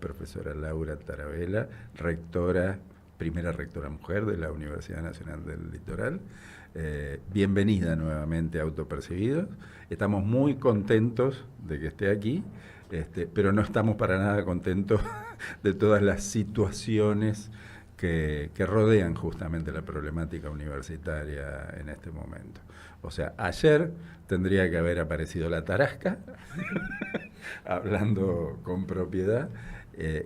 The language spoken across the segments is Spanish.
profesora Laura Tarabella, primera rectora mujer de la Universidad Nacional del Litoral. Bienvenida nuevamente a Autopercibidos. Estamos muy contentos de que esté aquí, pero no estamos para nada contentos de todas las situaciones que rodean justamente la problemática universitaria en este momento. O sea, ayer tendría que haber aparecido la tarasca, hablando con propiedad,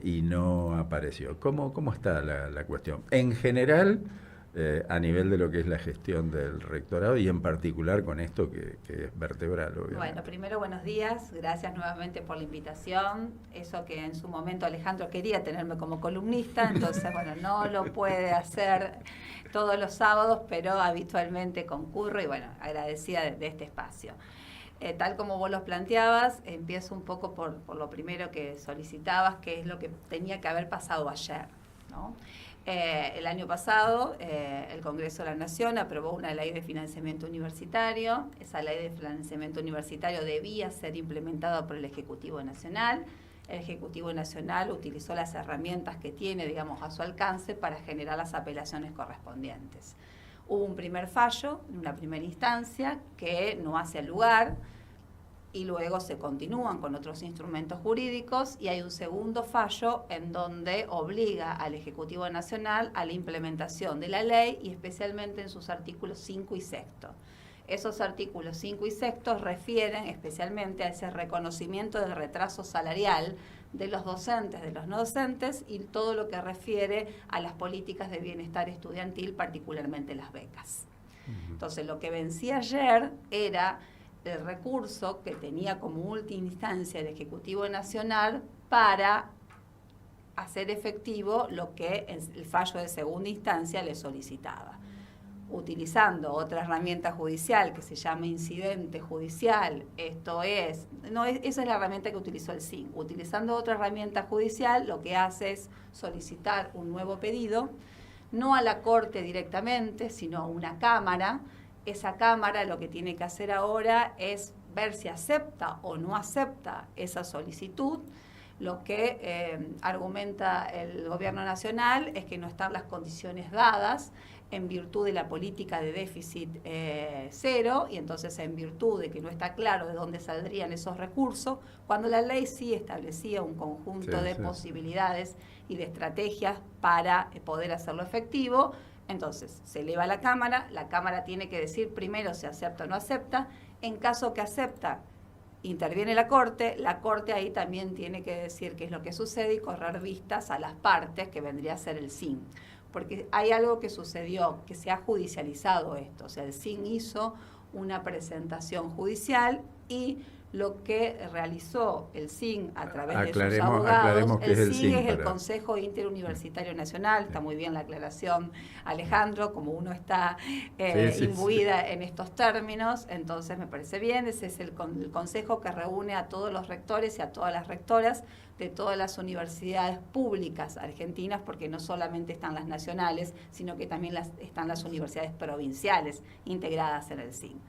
y no apareció. ¿Cómo está la cuestión? En general, a nivel de lo que es la gestión del rectorado y en particular con esto que es vertebral, obviamente. Bueno, primero buenos días, gracias nuevamente por la invitación. Eso que en su momento Alejandro quería tenerme como columnista, entonces bueno, no lo puede hacer todos los sábados, pero habitualmente concurro y bueno, agradecida de este espacio. Tal como vos lo planteabas, empiezo un poco por lo primero que solicitabas, que es lo que tenía que haber pasado ayer, ¿no? El año pasado, el Congreso de la Nación aprobó una ley de financiamiento universitario. Esa ley de financiamiento universitario debía ser implementada por el Ejecutivo Nacional. El Ejecutivo Nacional utilizó las herramientas que tiene, digamos, a su alcance para generar las apelaciones correspondientes. Hubo un primer fallo, una primera instancia, que no hace lugar, y luego se continúan con otros instrumentos jurídicos, y hay un segundo fallo en donde obliga al Ejecutivo Nacional a la implementación de la ley, y especialmente en sus artículos 5 y 6. Esos artículos 5 y 6 refieren especialmente a ese reconocimiento del retraso salarial de los docentes, de los no docentes, y todo lo que refiere a las políticas de bienestar estudiantil, particularmente las becas. Entonces, lo que vencía ayer era el recurso que tenía como última instancia el Ejecutivo Nacional para hacer efectivo lo que el fallo de segunda instancia le solicitaba. Utilizando otra herramienta judicial que se llama incidente judicial, esa es la herramienta que utilizó el SIN. Utilizando otra herramienta judicial, lo que hace es solicitar un nuevo pedido, no a la Corte directamente, sino a una Cámara. Esa Cámara lo que tiene que hacer ahora es ver si acepta o no acepta esa solicitud. Lo que argumenta el Gobierno Nacional es que no están las condiciones dadas en virtud de la política de déficit cero, y entonces en virtud de que no está claro de dónde saldrían esos recursos, cuando la ley sí establecía un conjunto de posibilidades y de estrategias para poder hacerlo efectivo. Entonces se eleva a la Cámara tiene que decir primero si acepta o no acepta. En caso que acepta, interviene la Corte ahí también tiene que decir qué es lo que sucede y correr vistas a las partes, que vendría a ser el SIN. Porque hay algo que sucedió, que se ha judicializado esto. O sea, el SIN hizo una presentación judicial y lo que realizó el SIN a través de sus abogados, el SIN es el Consejo Interuniversitario Nacional, está muy bien la aclaración, Alejandro, como uno está imbuida en estos términos, entonces me parece bien. Ese es el consejo que reúne a todos los rectores y a todas las rectoras de todas las universidades públicas argentinas, porque no solamente están las nacionales, sino que también están las universidades provinciales integradas en el SIN.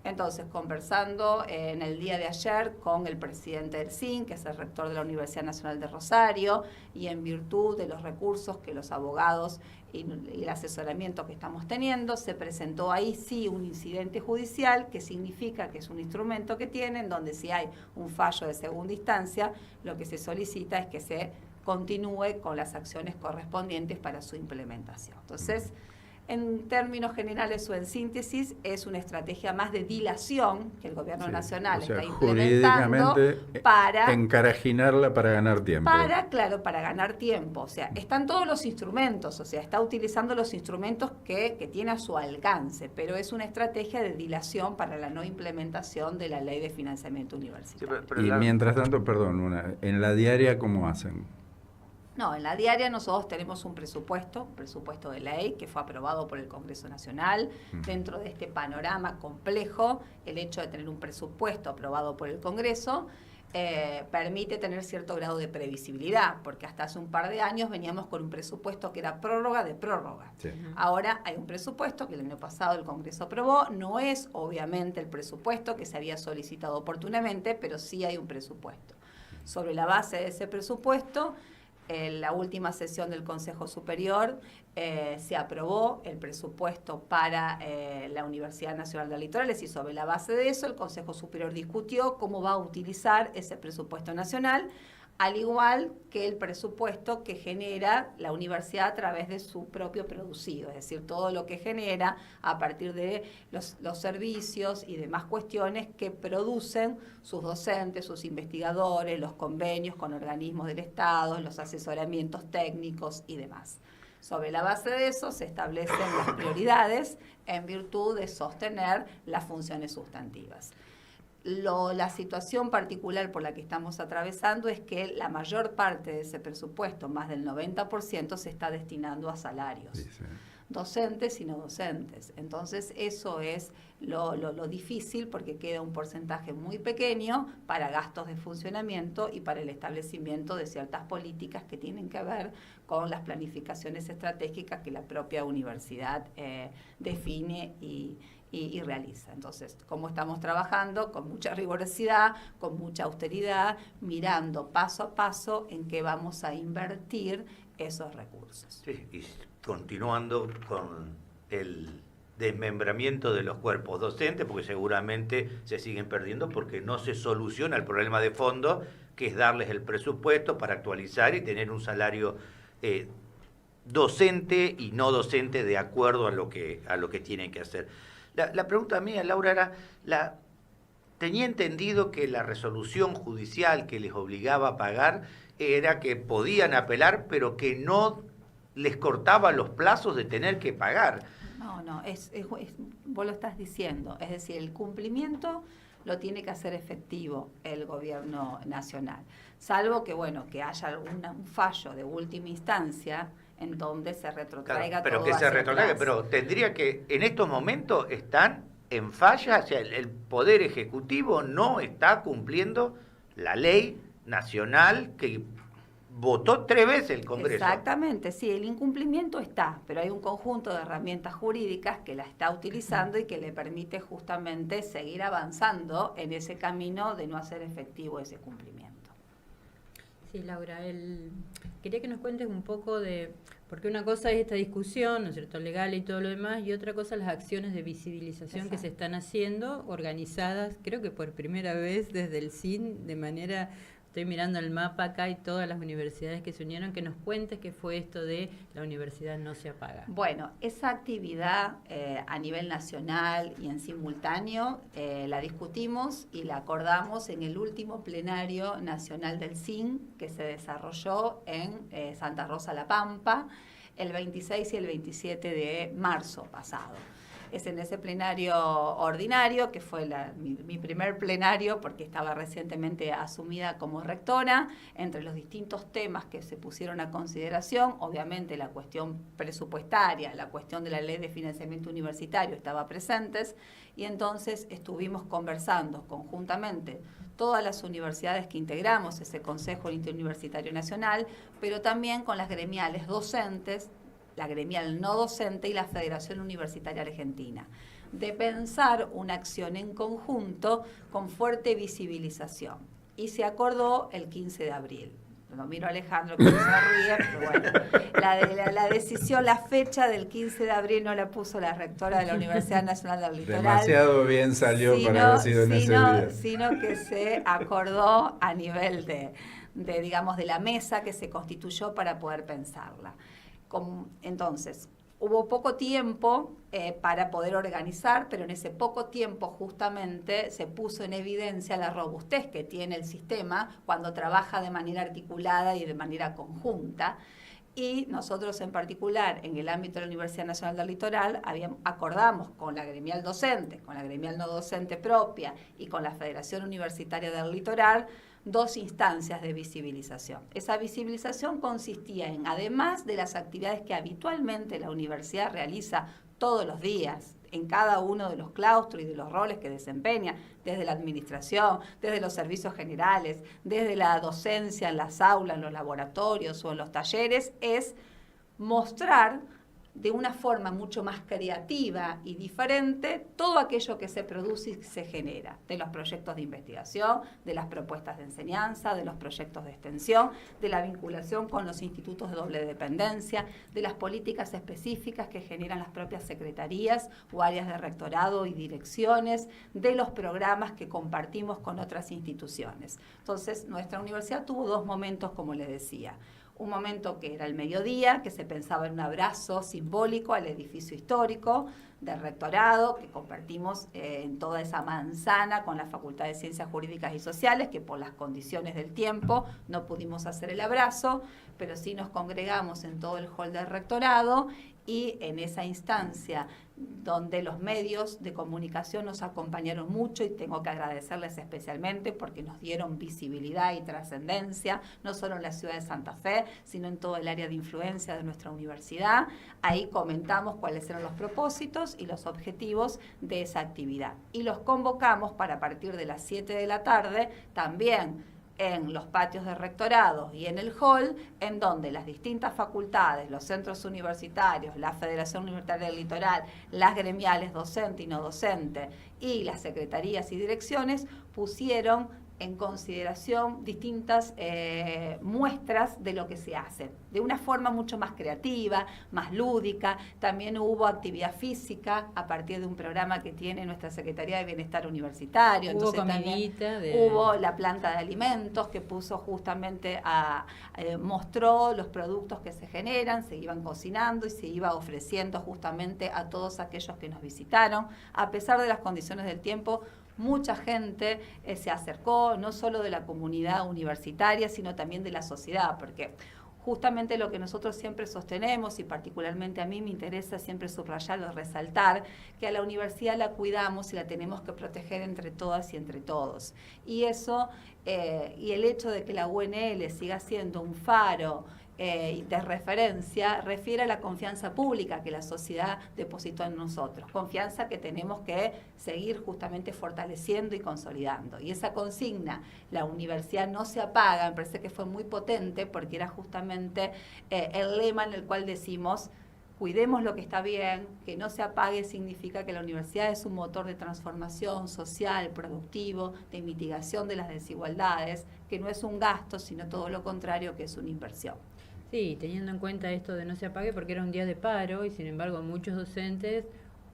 Entonces, conversando en el día de ayer con el presidente del SIN, que es el rector de la Universidad Nacional de Rosario, y en virtud de los recursos que los abogados y el asesoramiento que estamos teniendo, se presentó ahí sí un incidente judicial, que significa que es un instrumento que tienen, donde si hay un fallo de segunda instancia, lo que se solicita es que se continúe con las acciones correspondientes para su implementación. Entonces, en términos generales o en síntesis, es una estrategia más de dilación que el Gobierno Nacional está implementando para encarajinarla para ganar tiempo. Para ganar tiempo. O sea, están todos los instrumentos, o sea, está utilizando los instrumentos que tiene a su alcance, pero es una estrategia de dilación para la no implementación de la Ley de Financiamiento Universitario. Y mientras tanto, en la diaria, ¿cómo hacen? No, en la diaria nosotros tenemos un presupuesto de ley que fue aprobado por el Congreso Nacional. Dentro de este panorama complejo, el hecho de tener un presupuesto aprobado por el Congreso permite tener cierto grado de previsibilidad, porque hasta hace un par de años veníamos con un presupuesto que era prórroga de prórroga. Sí. Ahora hay un presupuesto que el año pasado el Congreso aprobó, no es obviamente el presupuesto que se había solicitado oportunamente, pero sí hay un presupuesto. Sobre la base de ese presupuesto, en la última sesión del Consejo Superior se aprobó el presupuesto para la Universidad Nacional del Litoral, y sobre la base de eso el Consejo Superior discutió cómo va a utilizar ese presupuesto nacional, al igual que el presupuesto que genera la universidad a través de su propio producido, es decir, todo lo que genera a partir de los servicios y demás cuestiones que producen sus docentes, sus investigadores, los convenios con organismos del Estado, los asesoramientos técnicos y demás. Sobre la base de eso se establecen las prioridades en virtud de sostener las funciones sustantivas. La situación particular por la que estamos atravesando es que la mayor parte de ese presupuesto, más del 90%, se está destinando a salarios, sí. Docentes y no docentes. Entonces eso es lo difícil, porque queda un porcentaje muy pequeño para gastos de funcionamiento y para el establecimiento de ciertas políticas que tienen que ver con las planificaciones estratégicas que la propia universidad define y realiza. Entonces, ¿cómo estamos trabajando? Con mucha rigurosidad, con mucha austeridad, mirando paso a paso en qué vamos a invertir esos recursos. Sí, y continuando con el desmembramiento de los cuerpos docentes, porque seguramente se siguen perdiendo porque no se soluciona el problema de fondo, que es darles el presupuesto para actualizar y tener un salario docente y no docente de acuerdo a lo que tienen que hacer. La pregunta mía, Laura, era, tenía entendido que la resolución judicial que les obligaba a pagar era que podían apelar, pero que no les cortaba los plazos de tener que pagar. No, vos lo estás diciendo. Es decir, el cumplimiento lo tiene que hacer efectivo el gobierno nacional. Salvo que, que haya un fallo de última instancia en donde se retrotraiga, claro, pero todo que se retrotraiga, pero tendría que, en estos momentos están en falla, o sea, el Poder Ejecutivo no está cumpliendo la ley nacional que votó 3 veces el Congreso. Exactamente, sí, el incumplimiento está, pero hay un conjunto de herramientas jurídicas que la está utilizando y que le permite justamente seguir avanzando en ese camino de no hacer efectivo ese cumplimiento. Sí, Laura, quería que nos cuentes un poco de, porque una cosa es esta discusión, ¿no es cierto?, legal y todo lo demás, y otra cosa las acciones de visibilización Exacto. Que se están haciendo, organizadas, creo que por primera vez desde el CIN, de manera, estoy mirando el mapa acá y todas las universidades que se unieron, que nos cuentes qué fue esto de la universidad no se apaga. Bueno, esa actividad a nivel nacional y en simultáneo la discutimos y la acordamos en el último plenario nacional del CIN que se desarrolló en Santa Rosa La Pampa el 26 y el 27 de marzo pasado. Es en ese plenario ordinario, que fue mi primer plenario, porque estaba recientemente asumida como rectora, entre los distintos temas que se pusieron a consideración, obviamente la cuestión presupuestaria, la cuestión de la ley de financiamiento universitario estaba presentes, y entonces estuvimos conversando conjuntamente todas las universidades que integramos ese Consejo Interuniversitario Nacional, pero también con las gremiales docentes, la gremial no docente y la Federación Universitaria Argentina, de pensar una acción en conjunto con fuerte visibilización. Y se acordó el 15 de abril. Lo miro a Alejandro que se ríe, pero bueno, la decisión, la fecha del 15 de abril no la puso la rectora de la Universidad Nacional del Litoral. Demasiado bien salió para haber sido en ese día. Sino que se acordó a nivel de digamos, de la mesa que se constituyó para poder pensarla. Entonces, hubo poco tiempo para poder organizar, pero en ese poco tiempo justamente se puso en evidencia la robustez que tiene el sistema cuando trabaja de manera articulada y de manera conjunta. Y nosotros en particular, en el ámbito de la Universidad Nacional del Litoral, acordamos con la gremial docente, con la gremial no docente propia y con la Federación Universitaria del Litoral, 2 instancias de visibilización. Esa visibilización consistía en, además de las actividades que habitualmente la universidad realiza todos los días, en cada uno de los claustros y de los roles que desempeña, desde la administración, desde los servicios generales, desde la docencia en las aulas, en los laboratorios o en los talleres, es mostrar de una forma mucho más creativa y diferente todo aquello que se produce y se genera, de los proyectos de investigación, de las propuestas de enseñanza, de los proyectos de extensión, de la vinculación con los institutos de doble dependencia, de las políticas específicas que generan las propias secretarías o áreas de rectorado y direcciones, de los programas que compartimos con otras instituciones. Entonces, nuestra universidad tuvo dos momentos, como les decía. Un momento que era el mediodía, que se pensaba en un abrazo simbólico al edificio histórico del rectorado, que compartimos en toda esa manzana con la Facultad de Ciencias Jurídicas y Sociales, que por las condiciones del tiempo no pudimos hacer el abrazo, pero sí nos congregamos en todo el hall del rectorado y en esa instancia donde los medios de comunicación nos acompañaron mucho y tengo que agradecerles especialmente porque nos dieron visibilidad y trascendencia, no solo en la ciudad de Santa Fe, sino en todo el área de influencia de nuestra universidad. Ahí comentamos cuáles eran los propósitos y los objetivos de esa actividad. Y los convocamos para a partir de las 7 de la tarde también en los patios de rectorado y en el hall, en donde las distintas facultades, los centros universitarios, la Federación Universitaria del Litoral, las gremiales docente y no docente y las secretarías y direcciones pusieron en consideración distintas muestras de lo que se hace, de una forma mucho más creativa, más lúdica. También hubo actividad física a partir de un programa que tiene nuestra Secretaría de Bienestar Universitario. Hubo Entonces también hubo la planta de alimentos que puso justamente mostró los productos que se generan, se iban cocinando y se iba ofreciendo justamente a todos aquellos que nos visitaron. A pesar de las condiciones del tiempo, mucha gente se acercó, no solo de la comunidad universitaria, sino también de la sociedad, porque justamente lo que nosotros siempre sostenemos, y particularmente a mí me interesa siempre subrayar o resaltar, que a la universidad la cuidamos y la tenemos que proteger entre todas y entre todos. Y eso, y el hecho de que la UNL siga siendo un faro de referencia, refiere a la confianza pública que la sociedad depositó en nosotros, confianza que tenemos que seguir justamente fortaleciendo y consolidando. Y esa consigna, la universidad no se apaga, me parece que fue muy potente porque era justamente el lema en el cual decimos: cuidemos lo que está bien, que no se apague significa que la universidad es un motor de transformación social, productivo, de mitigación de las desigualdades, que no es un gasto, sino todo lo contrario, que es una inversión. Sí, teniendo en cuenta esto de no se apague porque era un día de paro y sin embargo muchos docentes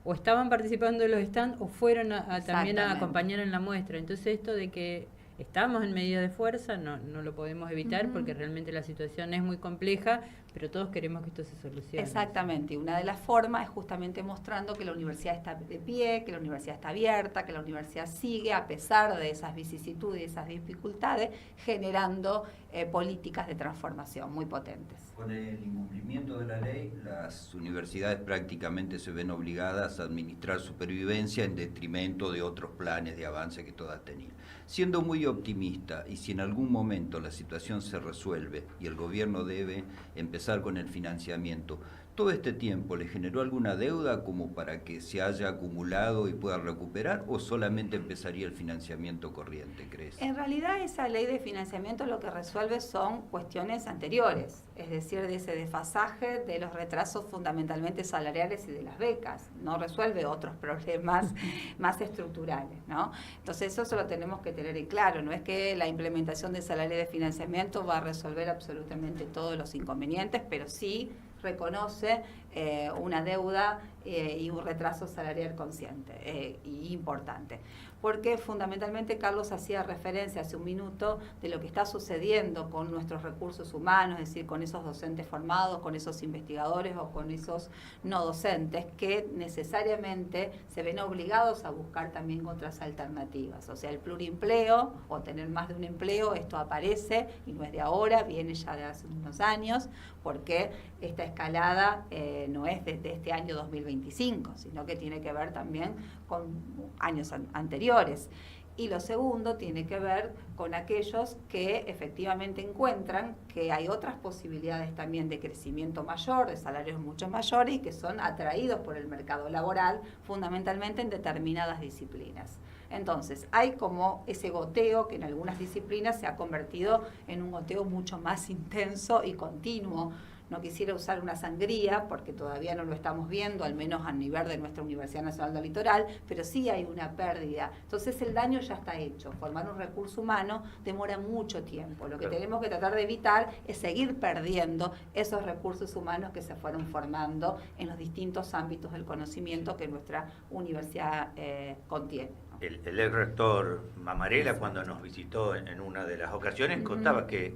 o estaban participando de los stands o fueron también a acompañar en la muestra. Entonces esto de que estamos en medida de fuerza no lo podemos evitar porque realmente la situación es muy compleja, pero todos queremos que esto se solucione. Exactamente, y una de las formas es justamente mostrando que la universidad está de pie, que la universidad está abierta, que la universidad sigue a pesar de esas vicisitudes y esas dificultades, generando políticas de transformación muy potentes. Con el incumplimiento de la ley, las universidades prácticamente se ven obligadas a administrar supervivencia en detrimento de otros planes de avance que todas tenían. Siendo muy optimista, y si en algún momento la situación se resuelve y el gobierno debe empezar con el financiamiento, ¿todo este tiempo le generó alguna deuda como para que se haya acumulado y pueda recuperar o solamente empezaría el financiamiento corriente, crees? En realidad esa ley de financiamiento lo que resuelve son cuestiones anteriores, es decir, de ese desfasaje de los retrasos fundamentalmente salariales y de las becas, no resuelve otros problemas más estructurales, ¿no? Entonces eso lo tenemos que tener en claro, no es que la implementación de esa ley de financiamiento va a resolver absolutamente todos los inconvenientes, pero sí reconoce una deuda y un retraso salarial consciente y importante. Porque fundamentalmente Carlos hacía referencia hace un minuto de lo que está sucediendo con nuestros recursos humanos, es decir, con esos docentes formados, con esos investigadores o con esos no docentes que necesariamente se ven obligados a buscar también otras alternativas. O sea, el plurimpleo o tener más de un empleo, esto aparece y no es de ahora, viene ya de hace unos años, porque esta escalada no es desde este año 2025, sino que tiene que ver también con años anteriores. Y lo segundo tiene que ver con aquellos que efectivamente encuentran que hay otras posibilidades también de crecimiento mayor, de salarios mucho mayores y que son atraídos por el mercado laboral, fundamentalmente en determinadas disciplinas. Entonces, hay como ese goteo que en algunas disciplinas se ha convertido en un goteo mucho más intenso y continuo. No quisiera usar una sangría porque todavía no lo estamos viendo, al menos a nivel de nuestra Universidad Nacional del Litoral, pero sí hay una pérdida. Entonces el daño ya está hecho. Formar un recurso humano demora mucho tiempo. Lo que tenemos que tratar de evitar es seguir perdiendo esos recursos humanos que se fueron formando en los distintos ámbitos del conocimiento que nuestra universidad contiene. El ex rector Mamarela, cuando nos visitó en una de las ocasiones, contaba que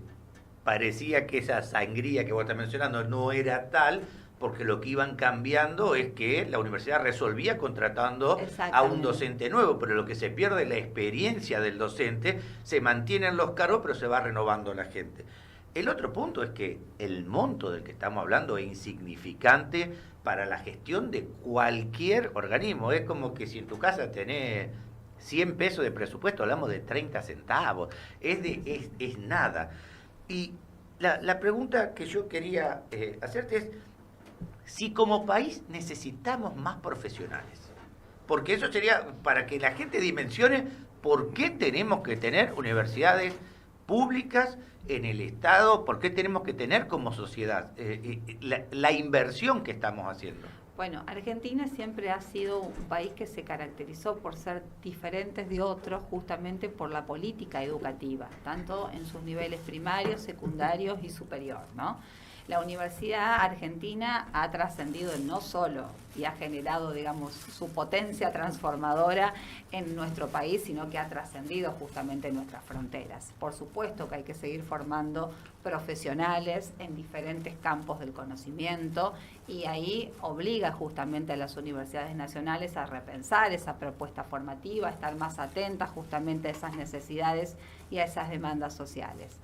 parecía que esa sangría que vos estás mencionando no era tal, porque lo que iban cambiando es que la universidad resolvía contratando a un docente nuevo, pero lo que se pierde es la experiencia del docente, se mantienen los cargos, pero se va renovando la gente. El otro punto es que el monto del que estamos hablando es insignificante para la gestión de cualquier organismo. Es como que si en tu casa tenés 100 pesos de presupuesto, hablamos de 30 centavos, es nada. Y la pregunta que yo quería hacerte es si como país necesitamos más profesionales. Porque eso sería para que la gente dimensione por qué tenemos que tener universidades públicas en el Estado, por qué tenemos que tener como sociedad la inversión que estamos haciendo. Bueno, Argentina siempre ha sido un país que se caracterizó por ser diferentes de otros justamente por la política educativa, tanto en sus niveles primarios, secundarios y superior, ¿no? La Universidad Argentina ha trascendido no solo y ha generado, digamos, su potencia transformadora en nuestro país, sino que ha trascendido justamente nuestras fronteras. Por supuesto que hay que seguir formando profesionales en diferentes campos del conocimiento y ahí obliga justamente a las universidades nacionales a repensar esa propuesta formativa, a estar más atentas justamente a esas necesidades y a esas demandas sociales.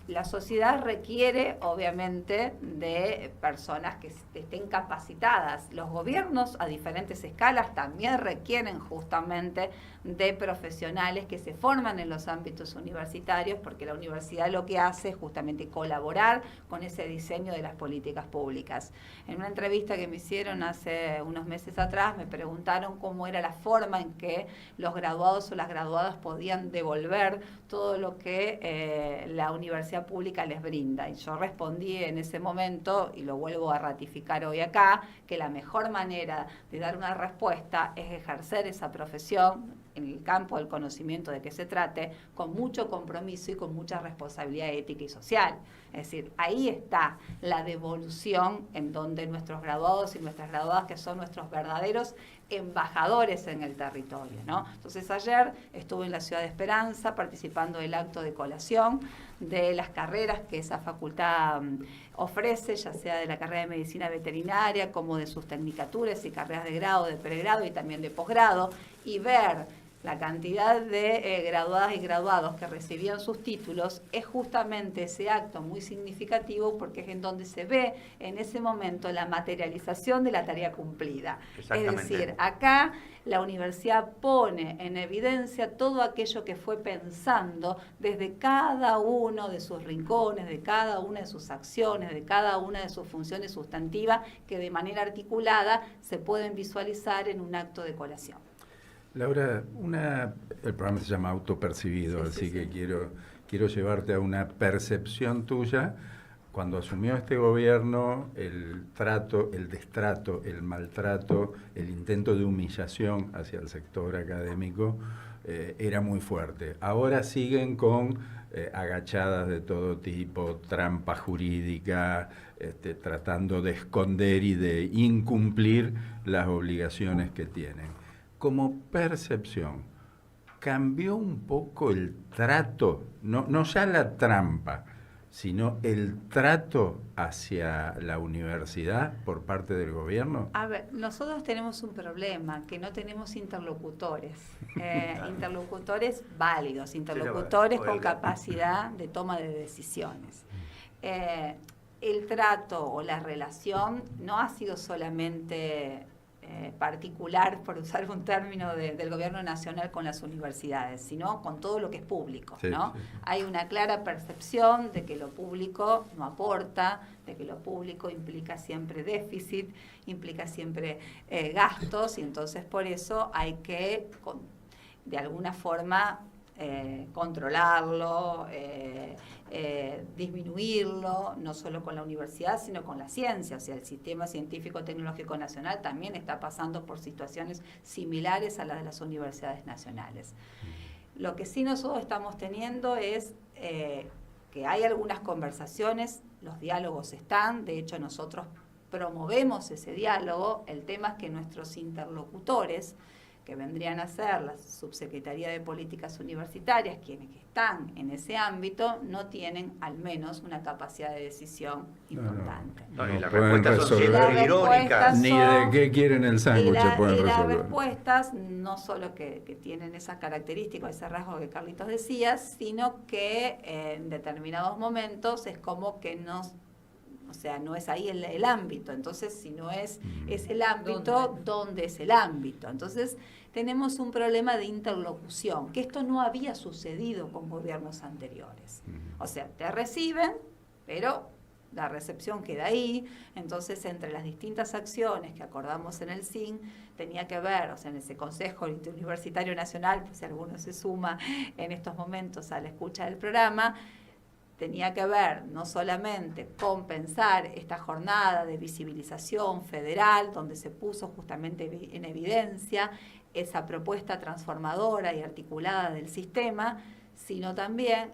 La sociedad requiere, obviamente, de personas que estén capacitadas. Los gobiernos a diferentes escalas también requieren justamente de profesionales que se forman en los ámbitos universitarios, porque la universidad lo que hace es justamente colaborar con ese diseño de las políticas públicas. En una entrevista que me hicieron hace unos meses atrás, me preguntaron cómo era la forma en que los graduados o las graduadas podían devolver todo lo que la universidad pública les brinda. Y yo respondí en ese momento, y lo vuelvo a ratificar hoy acá, que la mejor manera de dar una respuesta es ejercer esa profesión en el campo del conocimiento de que se trate, con mucho compromiso y con mucha responsabilidad ética y social. Es decir, ahí está la devolución en donde nuestros graduados y nuestras graduadas, que son nuestros verdaderos embajadores en el territorio, ¿no? Entonces ayer estuve en la Ciudad de Esperanza participando del acto de colación de las carreras que esa facultad ofrece, ya sea de la carrera de medicina veterinaria como de sus tecnicaturas y carreras de grado, de pregrado y también de posgrado, y ver la cantidad de graduadas y graduados que recibían sus títulos, es justamente ese acto muy significativo porque es en donde se ve en ese momento la materialización de la tarea cumplida. Es decir, acá la universidad pone en evidencia todo aquello que fue pensando desde cada uno de sus rincones, de cada una de sus acciones, de cada una de sus funciones sustantivas que de manera articulada se pueden visualizar en un acto de colación. Laura, el programa se llama Autopercibido, así que quiero llevarte a una percepción tuya. Cuando asumió este gobierno, el trato, el destrato, el maltrato, el intento de humillación hacia el sector académico era muy fuerte. Ahora siguen con agachadas de todo tipo, trampa jurídica, tratando de esconder y de incumplir las obligaciones que tienen. Como percepción, ¿cambió un poco el trato, no ya la trampa, sino el trato hacia la universidad por parte del gobierno? A ver, nosotros tenemos un problema, que no tenemos interlocutores, interlocutores válidos, interlocutores con capacidad de toma de decisiones. El trato o la relación no ha sido solamente particular, por usar un término del gobierno nacional con las universidades, sino con todo lo que es público, Sí, ¿no? sí. Hay una clara percepción de que lo público no aporta, de que lo público implica siempre déficit, implica siempre gastos, y entonces por eso hay que, de alguna forma, controlarlo, disminuirlo, no solo con la universidad, sino con la ciencia. O sea, el Sistema Científico Tecnológico Nacional también está pasando por situaciones similares a las de las universidades nacionales. Lo que sí nosotros estamos teniendo es que hay algunas conversaciones, los diálogos están, de hecho nosotros promovemos ese diálogo. El tema es que nuestros interlocutores, que vendrían a ser la Subsecretaría de Políticas Universitarias, quienes están en ese ámbito, no tienen al menos una capacidad de decisión importante. No, y las pueden respuestas son resolver. siempre irónicas. Ni de qué quieren el Y, sándwich se pueden las resolver. respuestas no solo que tienen esa característica, ese rasgo que Carlitos decía, sino que en determinados momentos es como que o sea, no es ahí el ámbito. Entonces, si no es el ámbito, ¿dónde es el ámbito? Entonces, tenemos un problema de interlocución, que esto no había sucedido con gobiernos anteriores. O sea, te reciben, pero la recepción queda ahí. Entonces, entre las distintas acciones que acordamos en el CIN, tenía que ver, o sea, en ese Consejo Interuniversitario Nacional, pues si alguno se suma en estos momentos a la escucha del programa, tenía que ver no solamente con pensar esta jornada de visibilización federal, donde se puso justamente en evidencia esa propuesta transformadora y articulada del sistema, sino también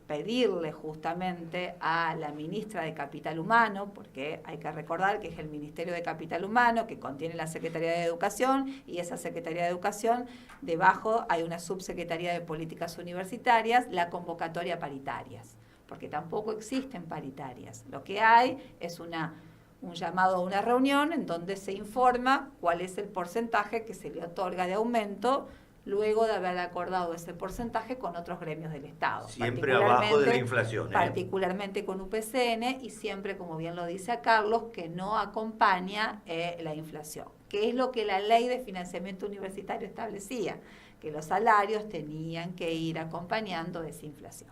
pedirle justamente a la ministra de Capital Humano, porque hay que recordar que es el Ministerio de Capital Humano que contiene la Secretaría de Educación, y esa Secretaría de Educación, debajo hay una Subsecretaría de Políticas Universitarias, la convocatoria a paritarias, porque tampoco existen paritarias. Lo que hay es un llamado a una reunión en donde se informa cuál es el porcentaje que se le otorga de aumento luego de haber acordado ese porcentaje con otros gremios del Estado. Siempre abajo de la inflación. Particularmente con UPCN, y siempre, como bien lo dice a Carlos, que no acompaña la inflación, que es lo que la ley de financiamiento universitario establecía, que los salarios tenían que ir acompañando esa inflación.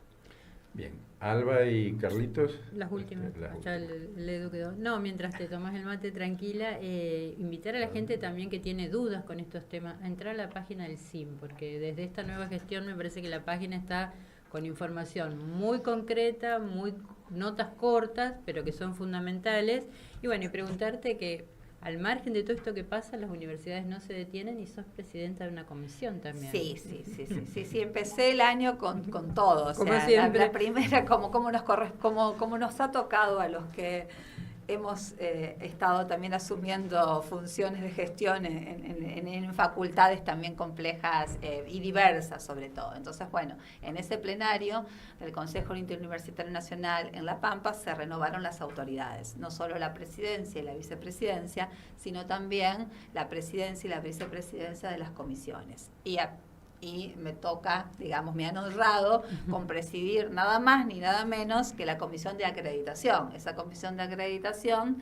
Bien, Alba y Carlitos. Las últimas, Las hasta el Edu quedó. No, mientras te tomas el mate tranquila, invitar a la gente también que tiene dudas con estos temas a entrar a la página del CIM, porque desde esta nueva gestión me parece que la página está con información muy concreta, muy notas cortas, pero que son fundamentales. Y bueno, y preguntarte que al margen de todo esto que pasa, las universidades no se detienen y sos presidenta de una comisión también. Sí, empecé el año con todo. O Como sea, siempre. la primera, como nos ha tocado a los que hemos estado también asumiendo funciones de gestión en facultades también complejas y diversas sobre todo. Entonces, bueno, en ese plenario del Consejo Interuniversitario Nacional en La Pampa se renovaron las autoridades, no solo la presidencia y la vicepresidencia, sino también la presidencia y la vicepresidencia de las comisiones. Y me toca, digamos, me han honrado con presidir nada más ni nada menos que la comisión de acreditación. Esa comisión de acreditación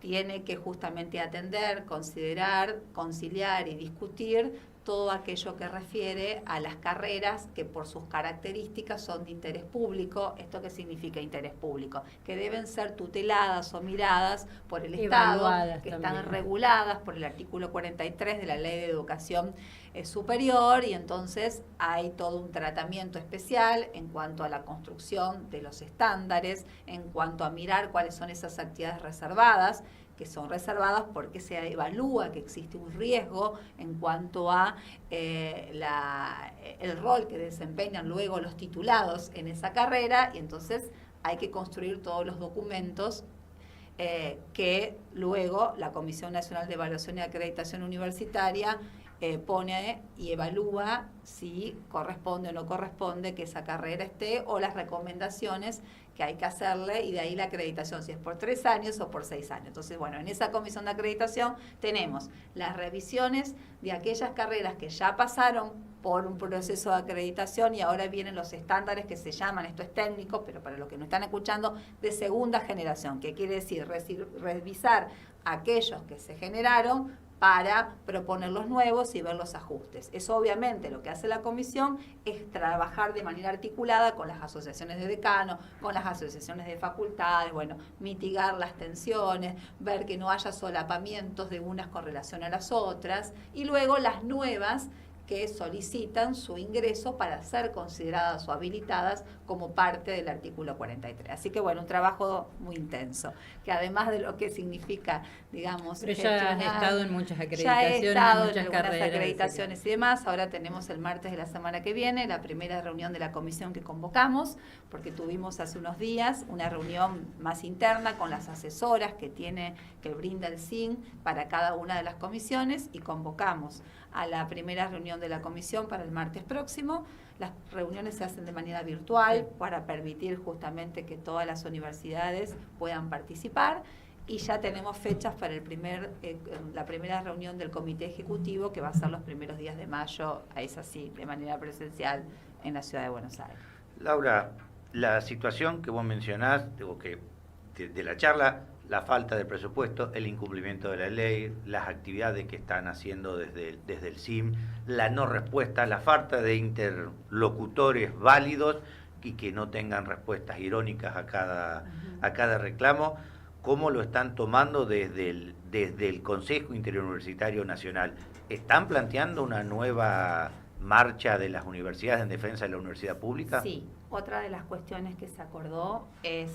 tiene que justamente atender, considerar, conciliar y discutir todo aquello que refiere a las carreras que por sus características son de interés público. ¿Esto qué significa interés público? Que deben ser tuteladas o miradas por el Estado, que están reguladas por el artículo 43 de la Ley de Educación Superior, y entonces hay todo un tratamiento especial en cuanto a la construcción de los estándares, en cuanto a mirar cuáles son esas actividades reservadas, que son reservadas porque se evalúa que existe un riesgo en cuanto a el rol que desempeñan luego los titulados en esa carrera, y entonces hay que construir todos los documentos que luego la Comisión Nacional de Evaluación y Acreditación Universitaria pone y evalúa si corresponde o no corresponde que esa carrera esté, o las recomendaciones que hay que hacerle, y de ahí la acreditación, si es por 3 años o por 6 años. Entonces, bueno, en esa comisión de acreditación tenemos las revisiones de aquellas carreras que ya pasaron por un proceso de acreditación y ahora vienen los estándares que se llaman, esto es técnico, pero para los que no están escuchando, de segunda generación, que quiere decir revisar aquellos que se generaron para proponer los nuevos y ver los ajustes. Eso obviamente lo que hace la comisión es trabajar de manera articulada con las asociaciones de decanos, con las asociaciones de facultades, bueno, mitigar las tensiones, ver que no haya solapamientos de unas con relación a las otras, y luego las nuevas que solicitan su ingreso para ser consideradas o habilitadas como parte del artículo 43. Así que bueno, un trabajo muy intenso, que además de lo que significa, digamos, pero ya has estado en muchas acreditaciones, ya he estado en muchas en algunas carreras, acreditaciones y demás. Ahora tenemos el martes de la semana que viene la primera reunión de la comisión que convocamos, porque tuvimos hace unos días una reunión más interna con las asesoras que brinda el SIN para cada una de las comisiones, y convocamos a la primera reunión de la comisión para el martes próximo. Las reuniones se hacen de manera virtual para permitir justamente que todas las universidades puedan participar, y ya tenemos fechas para la primera reunión del comité ejecutivo, que va a ser los primeros días de mayo, es así, de manera presencial en la ciudad de Buenos Aires. Laura, la situación que vos mencionás, de la charla, la falta de presupuesto, el incumplimiento de la ley, las actividades que están haciendo desde el SIM, la no respuesta, la falta de interlocutores válidos y que no tengan respuestas irónicas a cada reclamo, ¿cómo lo están tomando desde el Consejo Interuniversitario Nacional? ¿Están planteando una nueva marcha de las universidades en defensa de la universidad pública? Sí, otra de las cuestiones que se acordó es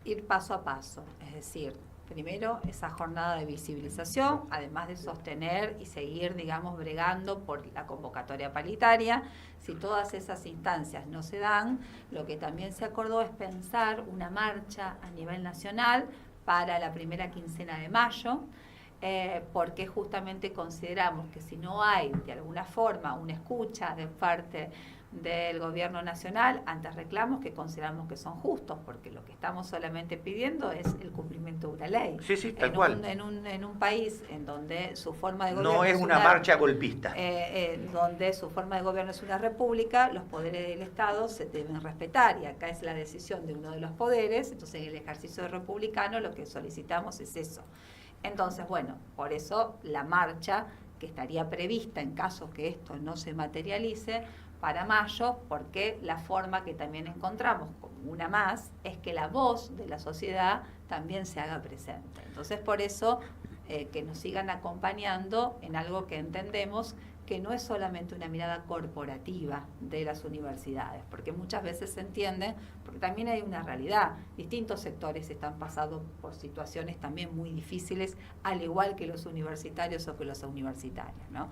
ir paso a paso, es decir, primero esa jornada de visibilización, además de sostener y seguir, digamos, bregando por la convocatoria paritaria. Si todas esas instancias no se dan, lo que también se acordó es pensar una marcha a nivel nacional para la primera quincena de mayo, porque justamente consideramos que si no hay de alguna forma una escucha de parte del gobierno nacional ante reclamos que consideramos que son justos, porque lo que estamos solamente pidiendo es el cumplimiento de una ley. Sí, tal cual. En un país en donde su forma de gobierno no es una marcha golpista. Donde su forma de gobierno es una república, los poderes del Estado se deben respetar, y acá es la decisión de uno de los poderes. Entonces, en el ejercicio republicano lo que solicitamos es eso. Entonces, bueno, por eso la marcha que estaría prevista en caso que esto no se materialice para mayo, porque la forma que también encontramos, como una más, es que la voz de la sociedad también se haga presente. Entonces, por eso que nos sigan acompañando en algo que entendemos que no es solamente una mirada corporativa de las universidades, porque muchas veces se entiende, porque también hay una realidad, distintos sectores están pasando por situaciones también muy difíciles, al igual que los universitarios o que los universitarios, ¿no?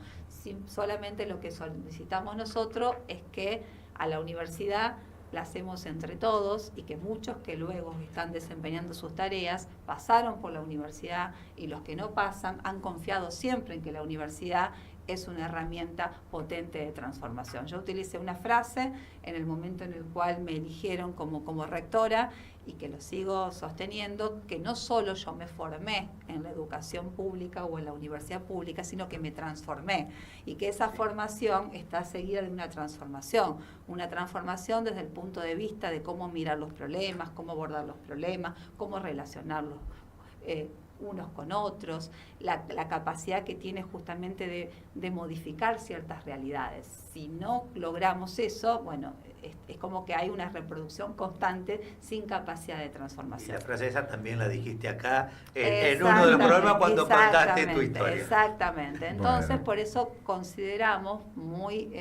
Solamente lo que solicitamos nosotros es que a la universidad la hacemos entre todos, y que muchos que luego están desempeñando sus tareas pasaron por la universidad, y los que no pasan han confiado siempre en que la universidad es una herramienta potente de transformación. Yo utilicé una frase en el momento en el cual me eligieron como rectora, y que lo sigo sosteniendo, que no solo yo me formé en la educación pública o en la universidad pública, sino que me transformé, y que esa formación está seguida de una transformación desde el punto de vista de cómo mirar los problemas, cómo abordar los problemas, cómo relacionarlos unos con otros, la capacidad que tiene justamente de modificar ciertas realidades. Si no logramos eso, bueno, es como que hay una reproducción constante sin capacidad de transformación. Y la frase esa también la dijiste acá en uno de los programas cuando contaste tu historia. Exactamente. Entonces, bueno, por eso consideramos muy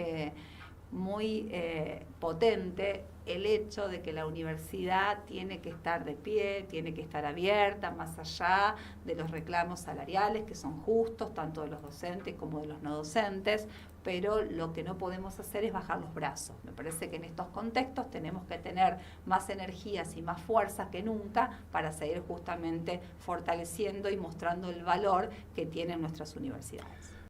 potente el hecho de que la universidad tiene que estar de pie, tiene que estar abierta, más allá de los reclamos salariales, que son justos, tanto de los docentes como de los no docentes, pero lo que no podemos hacer es bajar los brazos. Me parece que en estos contextos tenemos que tener más energías y más fuerza que nunca para seguir justamente fortaleciendo y mostrando el valor que tienen nuestras universidades.